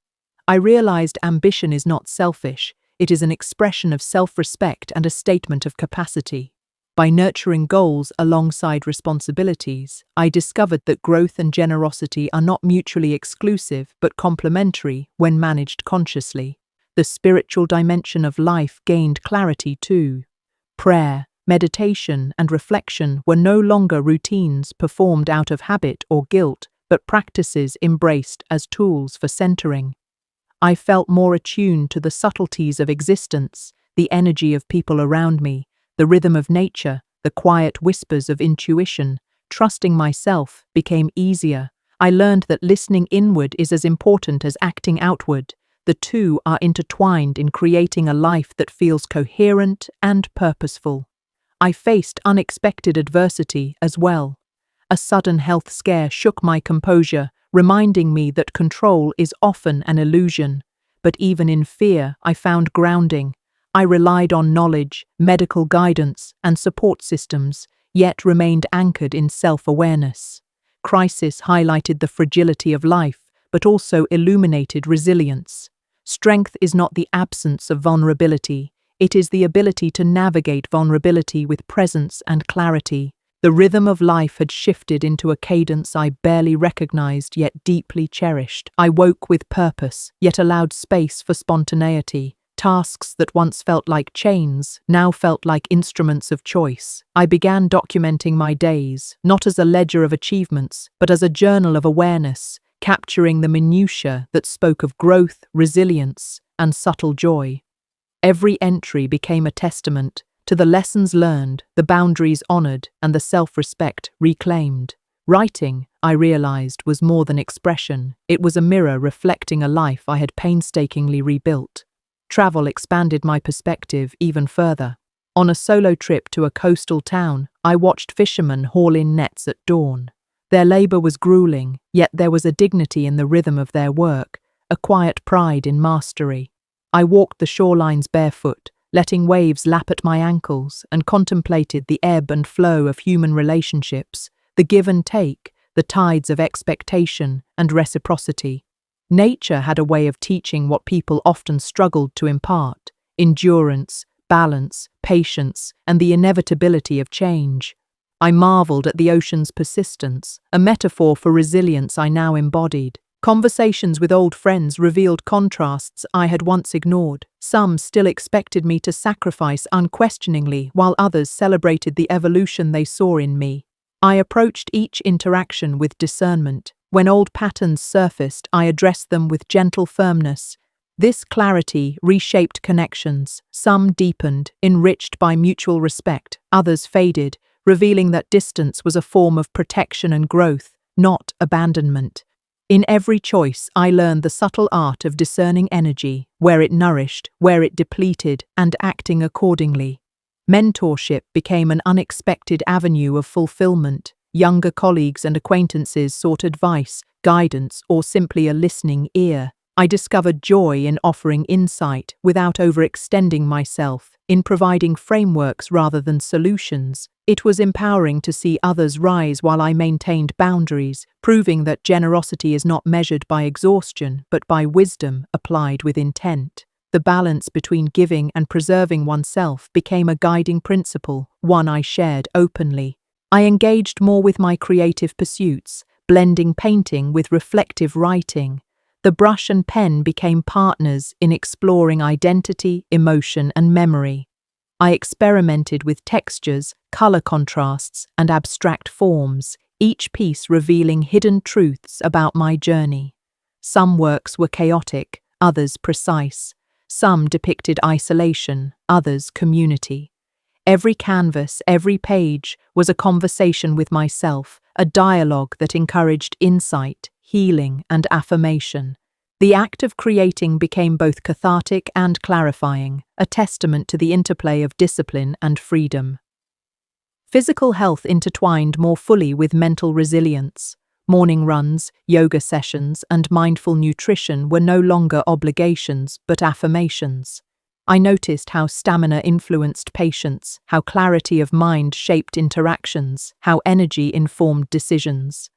I realized ambition is not selfish, it is an expression of self-respect and a statement of capacity. By nurturing goals alongside responsibilities, I discovered that growth and generosity are not mutually exclusive but complementary when managed consciously. The spiritual dimension of life gained clarity too. Prayer, meditation, and reflection were no longer routines performed out of habit or guilt, but practices embraced as tools for centering. I felt more attuned to the subtleties of existence, the energy of people around me, the rhythm of nature, the quiet whispers of intuition. Trusting myself became easier. I learned that listening inward is as important as acting outward. The two are intertwined in creating a life that feels coherent and purposeful. I faced unexpected adversity as well. A sudden health scare shook my composure, reminding me that control is often an illusion. But even in fear, I found grounding. I relied on knowledge, medical guidance, and support systems, yet remained anchored in self-awareness. Crisis highlighted the fragility of life, but also illuminated resilience. Strength is not the absence of vulnerability, it is the ability to navigate vulnerability with presence and clarity. The rhythm of life had shifted into a cadence I barely recognized yet deeply cherished. I woke with purpose, yet allowed space for spontaneity. Tasks that once felt like chains now felt like instruments of choice. I began documenting my days, not as a ledger of achievements, but as a journal of awareness, capturing the minutiae that spoke of growth, resilience, and subtle joy. Every entry became a testament to the lessons learned, the boundaries honored, and the self-respect reclaimed. Writing, I realized, was more than expression. It was a mirror reflecting a life I had painstakingly rebuilt. Travel expanded my perspective even further. On a solo trip to a coastal town, I watched fishermen haul in nets at dawn. Their labor was grueling, yet there was a dignity in the rhythm of their work, a quiet pride in mastery. I walked the shorelines barefoot, letting waves lap at my ankles, and contemplated the ebb and flow of human relationships, the give and take, the tides of expectation and reciprocity. Nature had a way of teaching what people often struggled to impart: endurance, balance, patience, and the inevitability of change. I marveled at the ocean's persistence, a metaphor for resilience I now embodied. Conversations with old friends revealed contrasts I had once ignored. Some still expected me to sacrifice unquestioningly, while others celebrated the evolution they saw in me. I approached each interaction with discernment. When old patterns surfaced, I addressed them with gentle firmness. This clarity reshaped connections. Some deepened, enriched by mutual respect. Others faded, revealing that distance was a form of protection and growth, not abandonment. In every choice, I learned the subtle art of discerning energy, where it nourished, where it depleted, and acting accordingly. Mentorship became an unexpected avenue of fulfillment. Younger colleagues and acquaintances sought advice, guidance, or simply a listening ear. I discovered joy in offering insight without overextending myself, in providing frameworks rather than solutions. It was empowering to see others rise while I maintained boundaries, proving that generosity is not measured by exhaustion, but by wisdom applied with intent. The balance between giving and preserving oneself became a guiding principle, one I shared openly. I engaged more with my creative pursuits, blending painting with reflective writing. The brush and pen became partners in exploring identity, emotion, and memory. I experimented with textures, color contrasts, and abstract forms, each piece revealing hidden truths about my journey. Some works were chaotic, others precise. Some depicted isolation, others community. Every canvas, every page was a conversation with myself, a dialogue that encouraged insight, healing, and affirmation. The act of creating became both cathartic and clarifying, a testament to the interplay of discipline and freedom. Physical health intertwined more fully with mental resilience. Morning runs, yoga sessions, and mindful nutrition were no longer obligations but affirmations. I noticed how stamina influenced patience, how clarity of mind shaped interactions, how energy informed decisions.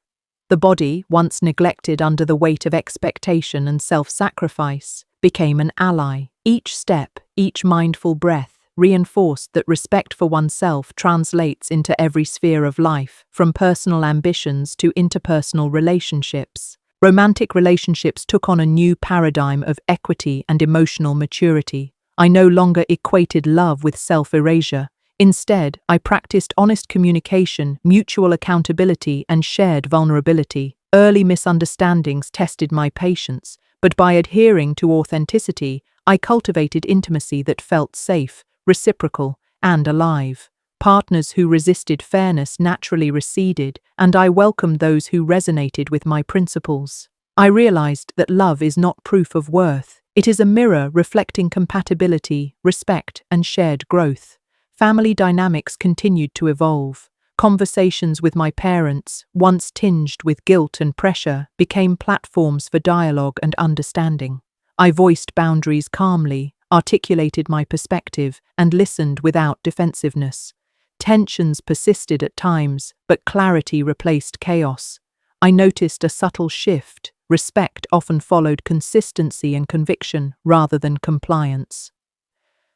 The body, once neglected under the weight of expectation and self-sacrifice, became an ally. Each step, each mindful breath, reinforced that respect for oneself translates into every sphere of life, from personal ambitions to interpersonal relationships. Romantic relationships took on a new paradigm of equity and emotional maturity. I no longer equated love with self-erasure. Instead, I practiced honest communication, mutual accountability, and shared vulnerability. Early misunderstandings tested my patience, but by adhering to authenticity, I cultivated intimacy that felt safe, reciprocal, and alive. Partners who resisted fairness naturally receded, and I welcomed those who resonated with my principles. I realized that love is not proof of worth. It is a mirror reflecting compatibility, respect, and shared growth. Family dynamics continued to evolve. Conversations with my parents, once tinged with guilt and pressure, became platforms for dialogue and understanding. I voiced boundaries calmly, articulated my perspective, and listened without defensiveness. Tensions persisted at times, but clarity replaced chaos. I noticed a subtle shift. Respect often followed consistency and conviction rather than compliance.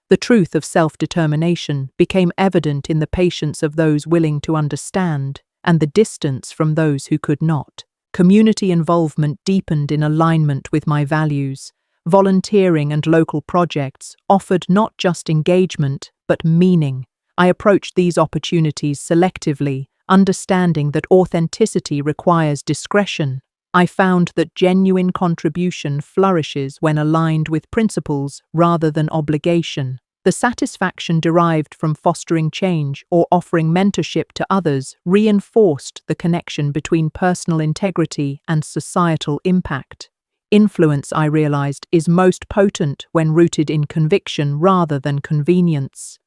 The truth of self-determination became evident in the patience of those willing to understand and the distance from those who could not. Community involvement deepened in alignment with my values. Volunteering and local projects offered not just engagement, but meaning. I approached these opportunities selectively, understanding that authenticity requires discretion. I found that genuine contribution flourishes when aligned with principles rather than obligation. The satisfaction derived from fostering change or offering mentorship to others reinforced the connection between personal integrity and societal impact. Influence, I realized, is most potent when rooted in conviction rather than convenience.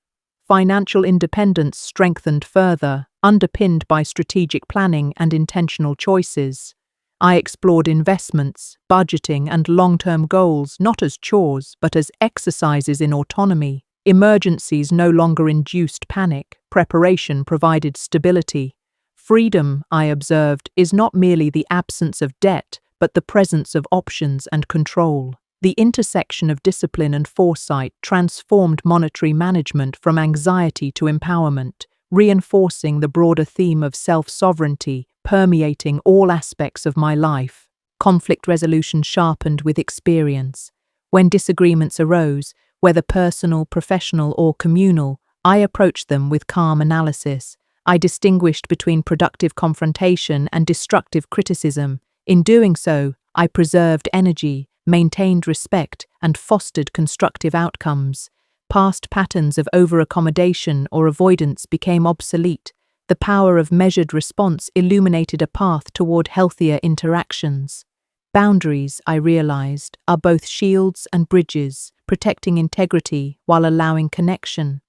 Financial independence strengthened further, underpinned by strategic planning and intentional choices. I explored investments, budgeting, and long-term goals not as chores but as exercises in autonomy. Emergencies no longer induced panic, preparation provided stability. Freedom, I observed, is not merely the absence of debt, but the presence of options and control. The intersection of discipline and foresight transformed monetary management from anxiety to empowerment, reinforcing the broader theme of self-sovereignty permeating all aspects of my life. Conflict resolution sharpened with experience. When disagreements arose, whether personal, professional, or communal, I approached them with calm analysis. I distinguished between productive confrontation and destructive criticism. In doing so, I preserved energy, maintained respect, and fostered constructive outcomes. Past patterns of over-accommodation or avoidance became obsolete. The power of measured response illuminated a path toward healthier interactions. Boundaries, I realized, are both shields and bridges, protecting integrity while allowing connection.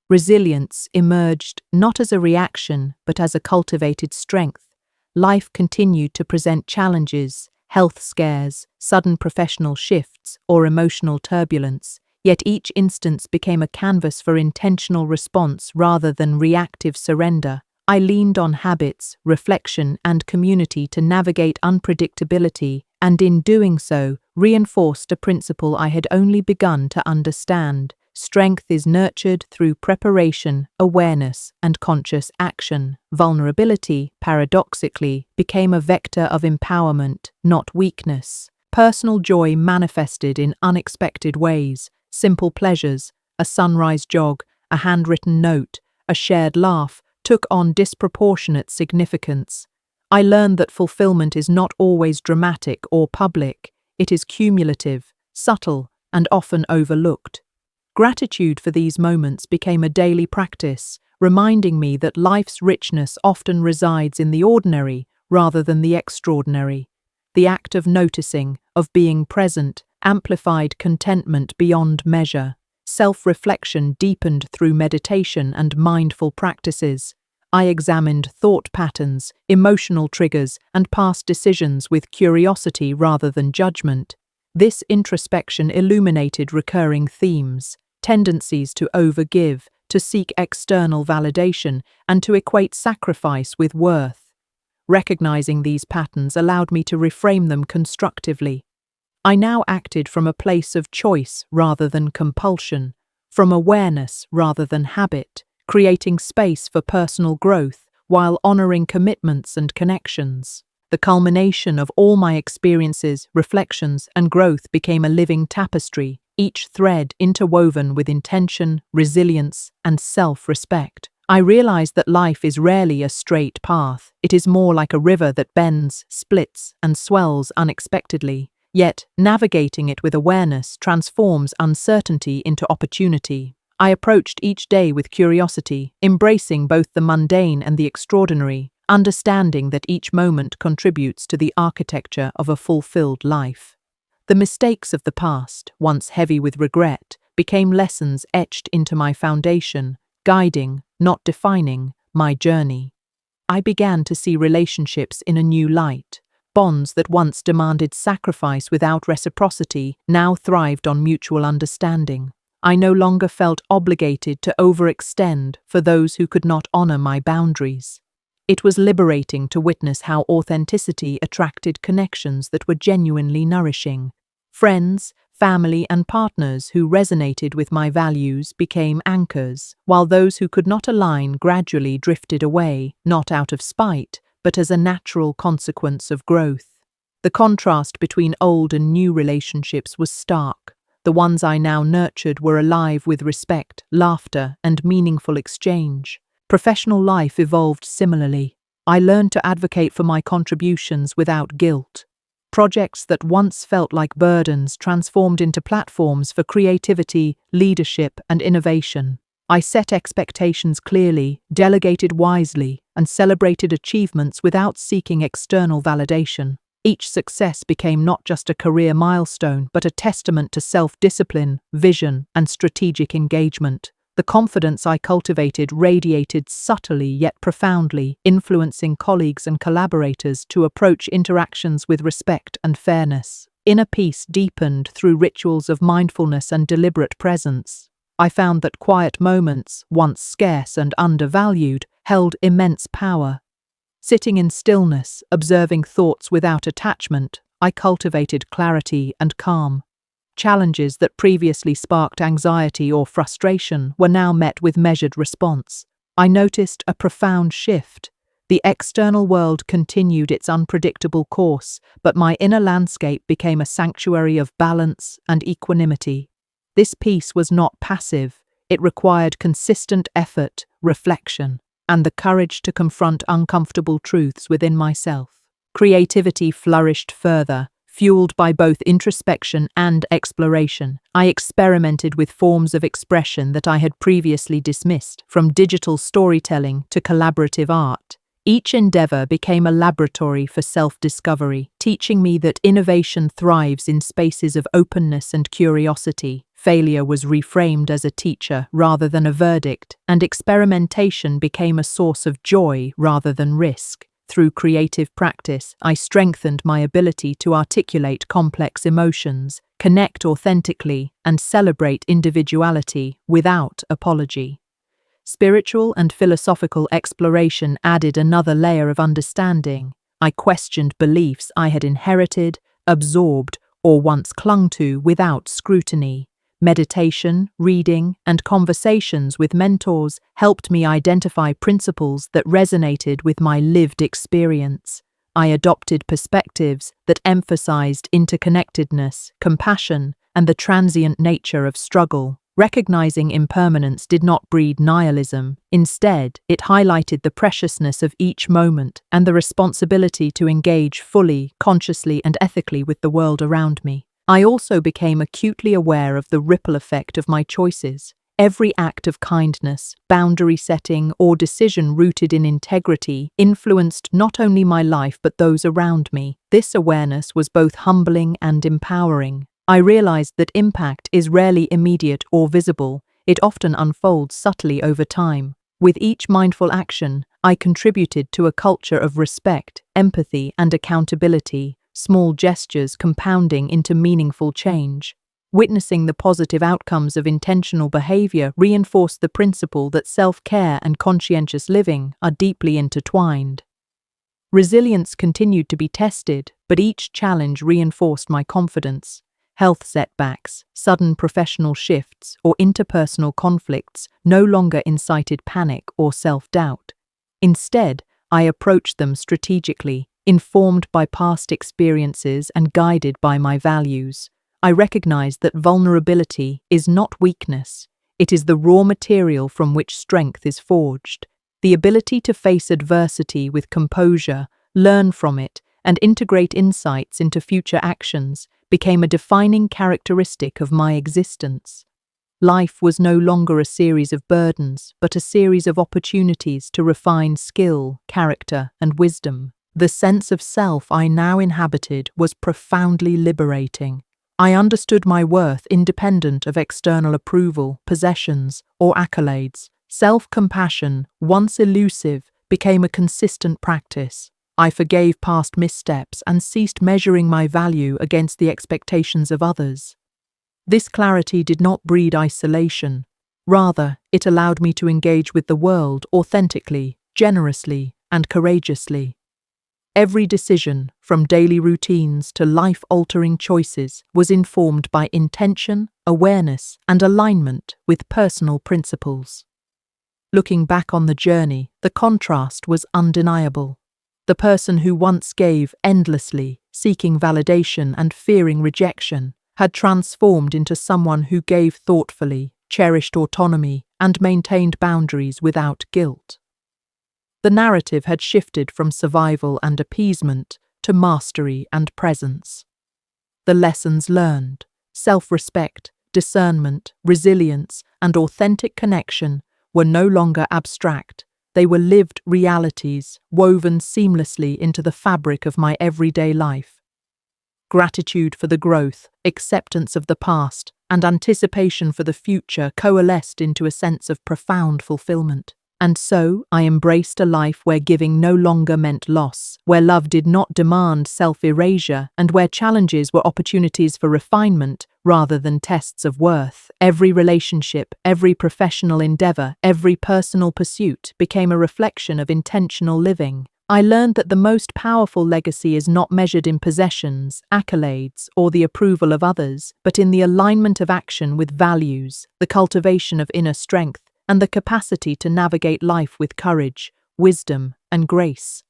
Resilience emerged not as a reaction, but as a cultivated strength. Life continued to present challenges, health scares, sudden professional shifts, or emotional turbulence, yet each instance became a canvas for intentional response rather than reactive surrender. I leaned on habits, reflection, and community to navigate unpredictability, and in doing so, reinforced a principle I had only begun to understand. Strength is nurtured through preparation, awareness, and conscious action. Vulnerability, paradoxically, became a vector of empowerment, not weakness. Personal joy manifested in unexpected ways. Simple pleasures, a sunrise jog, a handwritten note, a shared laugh, took on disproportionate significance. I learned that fulfillment is not always dramatic or public. It is cumulative, subtle, and often overlooked. Gratitude for these moments became a daily practice, reminding me that life's richness often resides in the ordinary rather than the extraordinary. The act of noticing, of being present, amplified contentment beyond measure. Self-reflection deepened through meditation and mindful practices. I examined thought patterns, emotional triggers, and past decisions with curiosity rather than judgment. This introspection illuminated recurring themes, tendencies to overgive, to seek external validation, and to equate sacrifice with worth. Recognizing these patterns allowed me to reframe them constructively. I now acted from a place of choice rather than compulsion. from awareness rather than habit, creating space for personal growth while honoring commitments and connections. The culmination of all my experiences, reflections, and growth became a living tapestry, each thread interwoven with intention, resilience, and self-respect. I realized that life is rarely a straight path. It is more like a river that bends, splits, and swells unexpectedly. Yet, navigating it with awareness transforms uncertainty into opportunity. I approached each day with curiosity, embracing both the mundane and the extraordinary, understanding that each moment contributes to the architecture of a fulfilled life. The mistakes of the past, once heavy with regret, became lessons etched into my foundation, guiding, not defining, my journey. I began to see relationships in a new light. Bonds that once demanded sacrifice without reciprocity now thrived on mutual understanding. I no longer felt obligated to overextend for those who could not honor my boundaries. It was liberating to witness how authenticity attracted connections that were genuinely nourishing. Friends, family, and partners who resonated with my values became anchors, while those who could not align gradually drifted away, not out of spite, but as a natural consequence of growth. The contrast between old and new relationships was stark. The ones I now nurtured were alive with respect, laughter, and meaningful exchange. Professional life evolved similarly. I learned to advocate for my contributions without guilt. Projects that once felt like burdens transformed into platforms for creativity, leadership, and innovation. I set expectations clearly, delegated wisely, and celebrated achievements without seeking external validation. Each success became not just a career milestone, but a testament to self-discipline, vision, and strategic engagement. The confidence I cultivated radiated subtly yet profoundly, influencing colleagues and collaborators to approach interactions with respect and fairness. Inner peace deepened through rituals of mindfulness and deliberate presence. I found that quiet moments, once scarce and undervalued, held immense power. Sitting in stillness, observing thoughts without attachment, I cultivated clarity and calm. Challenges that previously sparked anxiety or frustration were now met with measured response. I noticed a profound shift. The external world continued its unpredictable course, but my inner landscape became a sanctuary of balance and equanimity. This peace was not passive. It required consistent effort, reflection, and the courage to confront uncomfortable truths within myself. Creativity flourished further, fueled by both introspection and exploration. I experimented with forms of expression that I had previously dismissed, from digital storytelling to collaborative art. Each endeavor became a laboratory for self-discovery, teaching me that innovation thrives in spaces of openness and curiosity. Failure was reframed as a teacher rather than a verdict, and experimentation became a source of joy rather than risk. Through creative practice, I strengthened my ability to articulate complex emotions, connect authentically, and celebrate individuality without apology. Spiritual and philosophical exploration added another layer of understanding. I questioned beliefs I had inherited, absorbed, or once clung to without scrutiny. Meditation, reading, and conversations with mentors helped me identify principles that resonated with my lived experience. I adopted perspectives that emphasized interconnectedness, compassion, and the transient nature of struggle. Recognizing impermanence did not breed nihilism. Instead, it highlighted the preciousness of each moment and the responsibility to engage fully, consciously, and ethically with the world around me. I also became acutely aware of the ripple effect of my choices. Every act of kindness, boundary setting, or decision rooted in integrity influenced not only my life but those around me. This awareness was both humbling and empowering. I realized that impact is rarely immediate or visible. It often unfolds subtly over time. With each mindful action, I contributed to a culture of respect, empathy, and accountability, small gestures compounding into meaningful change. Witnessing the positive outcomes of intentional behavior reinforced the principle that self-care and conscientious living are deeply intertwined. Resilience continued to be tested, but each challenge reinforced my confidence. Health setbacks, sudden professional shifts, or interpersonal conflicts no longer incited panic or self-doubt. Instead, I approached them strategically, informed by past experiences and guided by my values. I recognized that vulnerability is not weakness. It is the raw material from which strength is forged. The ability to face adversity with composure, learn from it, and integrate insights into future actions became a defining characteristic of my existence. Life was no longer a series of burdens, but a series of opportunities to refine skill, character, and wisdom. The sense of self I now inhabited was profoundly liberating. I understood my worth independent of external approval, possessions, or accolades. Self-compassion, once elusive, became a consistent practice. I forgave past missteps and ceased measuring my value against the expectations of others. This clarity did not breed isolation. Rather, it allowed me to engage with the world authentically, generously, and courageously. Every decision, from daily routines to life-altering choices, was informed by intention, awareness, and alignment with personal principles. Looking back on the journey, the contrast was undeniable. The person who once gave endlessly, seeking validation and fearing rejection, had transformed into someone who gave thoughtfully, cherished autonomy, and maintained boundaries without guilt. The narrative had shifted from survival and appeasement to mastery and presence. The lessons learned, self-respect, discernment, resilience, and authentic connection were no longer abstract. They were lived realities, woven seamlessly into the fabric of my everyday life. Gratitude for the growth, acceptance of the past, and anticipation for the future coalesced into a sense of profound fulfillment. And so, I embraced a life where giving no longer meant loss, where love did not demand self-erasure, and where challenges were opportunities for refinement rather than tests of worth. Every relationship, every professional endeavor, every personal pursuit became a reflection of intentional living. I learned that the most powerful legacy is not measured in possessions, accolades, or the approval of others, but in the alignment of action with values, the cultivation of inner strength, and the capacity to navigate life with courage, wisdom, and grace.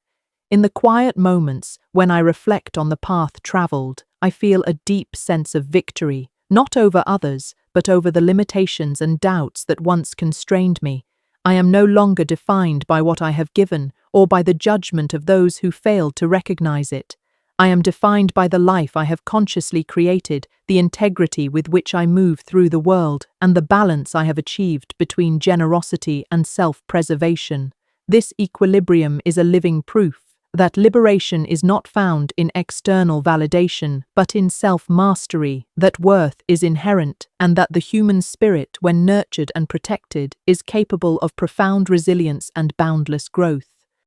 In the quiet moments when I reflect on the path traveled, I feel a deep sense of victory, not over others, but over the limitations and doubts that once constrained me. I am no longer defined by what I have given or by the judgment of those who failed to recognize it. I am defined by the life I have consciously created, the integrity with which I move through the world, and the balance I have achieved between generosity and self-preservation. This equilibrium is a living proof that liberation is not found in external validation, but in self-mastery, that worth is inherent, and that the human spirit, when nurtured and protected, is capable of profound resilience and boundless growth.